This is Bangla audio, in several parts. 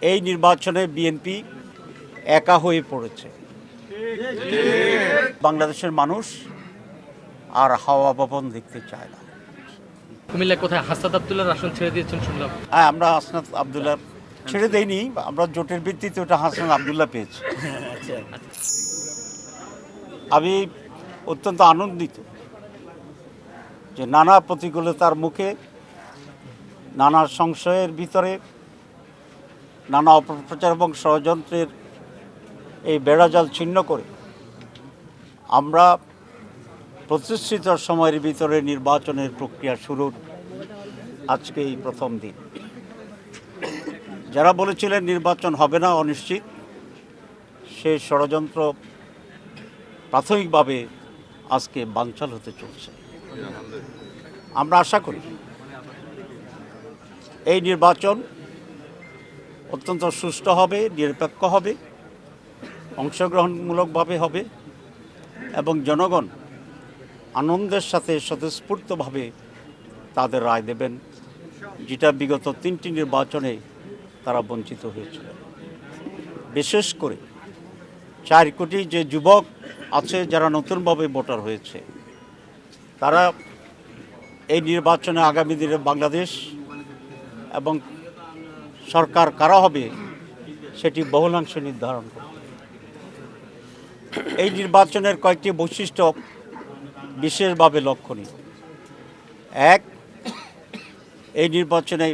এই নির্বাচনে বিএনপি একা হয়ে পড়েছে। বাংলাদেশের মানুষ আর হাওয়া ভবন দেখতে চায় না। কুমিল্লা কোথায় হাসনাত আব্দুল্লাহর আসন ছেড়ে দিয়েছেন শুনলাম। হ্যাঁ, আমরা হাসনাত আব্দুল্লাহ ছেড়ে দেইনি, আমরা জোটের ভিত্তিতে ওটা হাসনাত আব্দুল্লাহ পেয়েছি। আমি অত্যন্ত আনন্দিত যে নানা প্রতিকূলতার মুখে, নানা সংশয়ের ভিতরে, নানা অপপ্রচার এবং ষড়যন্ত্রের এই বেড়াজাল ছিন্ন করে আমরা প্রতিষ্ঠিত সময়ের ভিতরে নির্বাচনের প্রক্রিয়া শুরুর আজকে এই প্রথম দিন। যারা বলেছিলেন নির্বাচন হবে না, অনিশ্চিত, সেই ষড়যন্ত্র প্রাথমিকভাবে আজকে বানচাল হতে চলছে। আমরা আশা করি এই নির্বাচন অত্যন্ত সুষ্ঠু হবে, নিরপেক্ষ হবে, অংশগ্রহণমূলকভাবে হবে এবং জনগণ আনন্দের সাথে স্বতঃস্ফূর্তভাবে তাদের রায় দেবেন, যেটা বিগত 3টি নির্বাচনে তারা বঞ্চিত হয়েছিল। বিশেষ করে 4 কোটি যে যুবক আছে যারা নতুনভাবে ভোটার হয়েছে, তারা এই নির্বাচনে আগামী দিনে বাংলাদেশ এবং সরকার কারা হবে সেটি বহুলাংশে নির্ধারণ করবে। এই নির্বাচনের কয়েকটি বৈশিষ্ট্য বিশেষভাবে লক্ষণীয়। এক, এই নির্বাচনে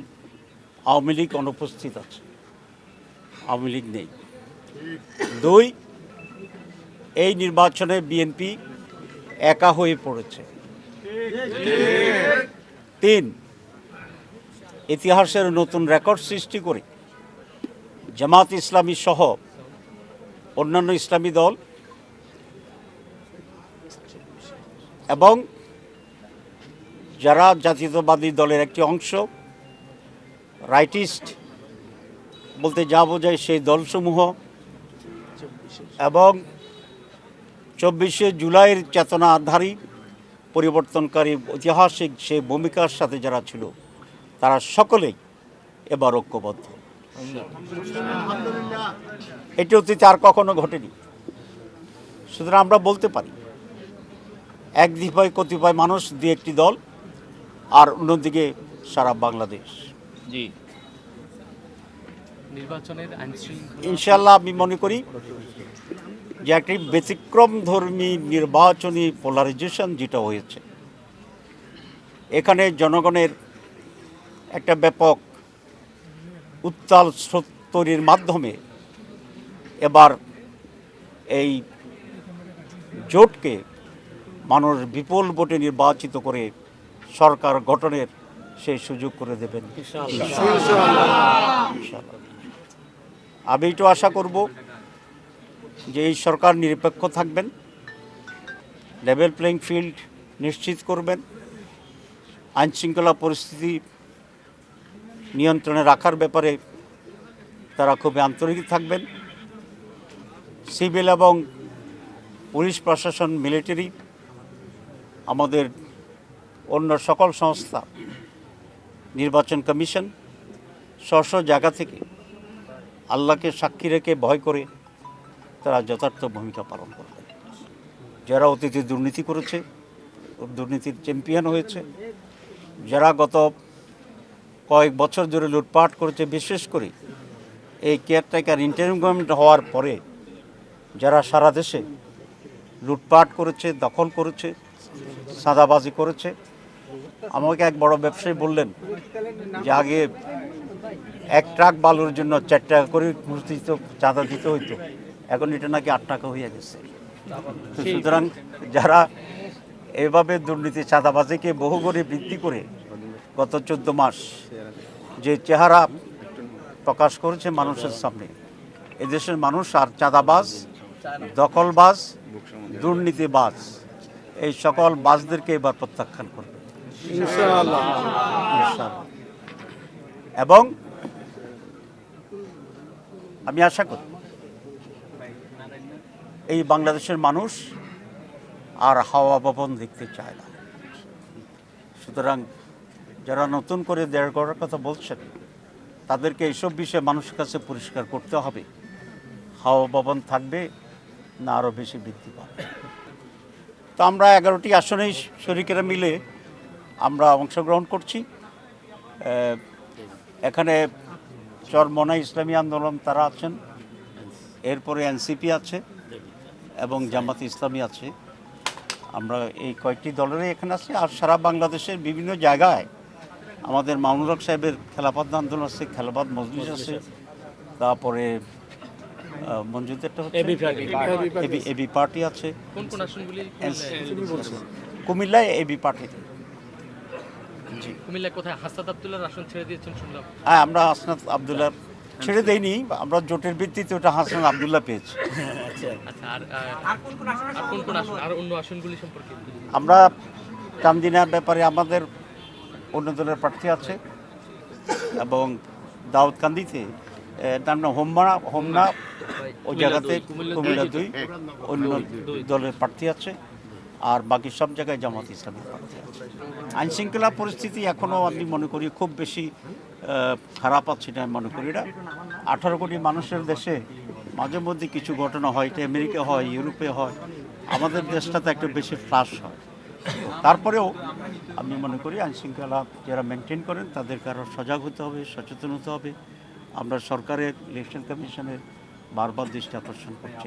আওয়ামী লীগ অনুপস্থিত আছে, আওয়ামী লীগ নেই। 2, এই নির্বাচনে বিএনপি একা হয়ে পড়েছে। 3, ইতিহাসের নতুন রেকর্ড সৃষ্টি করে জামাত ইসলামী সহ অন্যান্য ইসলামী দল এবং যারা জাতীয়তাবাদী দলের একটি অংশ, রাইটিস্ট বলতে যা বোঝায় সেই দলসমূহ, এবং 24শে জুলাইয়ের চেতনাধারী পরিবর্তনকারী ঐতিহাসিক সেই ভূমিকার সাথে যারা ছিল, তারা সকলেই এবার ঐক্যবদ্ধ। এটি অতীতে আর কখনো ঘটেনি। সুতরাং আমরা বলতে পারি একদিকে কতিপয় মানুষ, 2-1টি দল, আর অন্যদিকে সারা বাংলাদেশ। জি, নির্বাচনের আইনশৃঙ্খলা ইনশাআল্লাহ আমি মনে করি যে একটি ব্যতিক্রমধর্মী নির্বাচনী পোলারাইজেশন যেটা হয়েছে, এখানে জনগণের একটা ব্যাপক উত্তাল স্রোত তৈরির মাধ্যমে এবার এই জোটকে মানুষ বিপুল ভোটে নির্বাচিত করে সরকার গঠনের সেই সুযোগ করে দেবেন ইনশাআল্লাহ। আমি একটু আশা করব যে এই সরকার নিরপেক্ষ থাকবেন, লেভেল প্লেইং ফিল্ড নিশ্চিত করবেন, আইনশৃঙ্খলা পরিস্থিতি নিয়ন্ত্রণে রাখার ব্যাপারে তারা খুবই আন্তরিক থাকবেন। সিভিল এবং পুলিশ প্রশাসন, মিলিটারি, আমাদের অন্য সকল সংস্থা, নির্বাচন কমিশন স্ব জায়গা থেকে আল্লাহকে সাক্ষী রেখে ভয় করে তারা যথার্থ ভূমিকা পালন করবে। যারা অতীতে দুর্নীতি করেছে, দুর্নীতির চ্যাম্পিয়ন হয়েছে, যারা গত কয়েক বছর ধরে লুটপাট করেছে, বিশেষ করে এই কেয়ারটেকার ইন্টারিম গভর্নমেন্ট হওয়ার পরে যারা সারা দেশে লুটপাট করেছে, দখল করেছে, চাঁদাবাজি করেছে। আমাকে এক বড় ব্যবসায়ী বললেন যে আগে 1 ট্রাক বালুর জন্য 4 টাকা করে চাঁদা দিতে হইতো, এখন এটা নাকি 8 টাকা হয়ে গেছে। সুতরাং যারা এভাবে দুর্নীতি, চাঁদাবাজিকে বহু করে বৃদ্ধি করে গত 14 মাস যে চেহারা প্রকাশ করেছে মানুষের সামনে, এদেশের মানুষ আর চাঁদাবাজ, দখলবাজ, দুর্নীতিবাজ এই সকল বাজদেরকে এবার প্রত্যাখ্যান করবে ইনশাআল্লাহ। এবং আমি আশা করি এই বাংলাদেশের মানুষ আর হাওয়া ভবন দেখতে চায় না। সুতরাং যারা নতুন করে দেড় গড়ার কথা বলছেন, তাদেরকে এইসব বিষয়ে মানুষের কাছে পরিষ্কার করতে হবে। হাওয়া ভবন থাকবে না আরও বেশি বৃদ্ধি পাবে। তো আমরা 11টি আসনেই শরিকেরা মিলে আমরা অংশগ্রহণ করছি। এখানে চরমোনাই ইসলামী আন্দোলন তারা আছেন, এরপরে এনসিপি আছে এবং জামাতে ইসলামী আছে। আমরা এই কয়েকটি দলেরই এখানে আছি। আর সারা বাংলাদেশের বিভিন্ন জায়গায় আমাদের মামুনুল হক সাহেবের খেলাফত আন্দোলন আছে, খেলাফত মজলিস আছে, তারপরে মঞ্জুরদেরটা হচ্ছে এবি পার্টি আছে, কোন কোন আসনগুলি কুমিল্লায় এবি পার্টি। কুমিল্লায় কোথায় হাসনাত আব্দুল্লাহর আসন ছেড়ে দিয়েছেন শুনলাম। হ্যাঁ, আমরা হাসনাত আব্দুল্লাহ ছেড়ে দেইনি, আমরা জোটের ভিত্তিতে ওটা হাসনাত আব্দুল্লাহ পেয়েছি। আচ্ছা, আর কোন কোন আসন, আর অন্য আসনগুলি সম্পর্কে? আমরা চান্দিনার ব্যাপারে আমাদের অন্য দলের প্রার্থী আছে এবং দাউদকান্দিতে হোমনা ওই জায়গাতে কুমিল্লা 2 অন্য দলের প্রার্থী আছে, আর বাকি সব জায়গায় জামাত ইসলামের প্রার্থী আছে। আইনশৃঙ্খলা পরিস্থিতি এখনও আমি মনে করি খুব বেশি খারাপ আছে না, মনে করি না। 18 কোটি মানুষের দেশে মাঝে মধ্যে কিছু ঘটনা হয়, এটা আমেরিকা হয়, ইউরোপে হয়, আমাদের দেশটাতে একটু বেশি ফ্লাশ হয়। তারপরেও আমি মনে করি আইনশৃঙ্খলা যারা মেনটেন করেন তাদেরকে আরও সজাগ হতে হবে, সচেতন হতে হবে। আমরা সরকারের ইলেকশন কমিশনের বারবার দৃষ্টি আকর্ষণ করছি।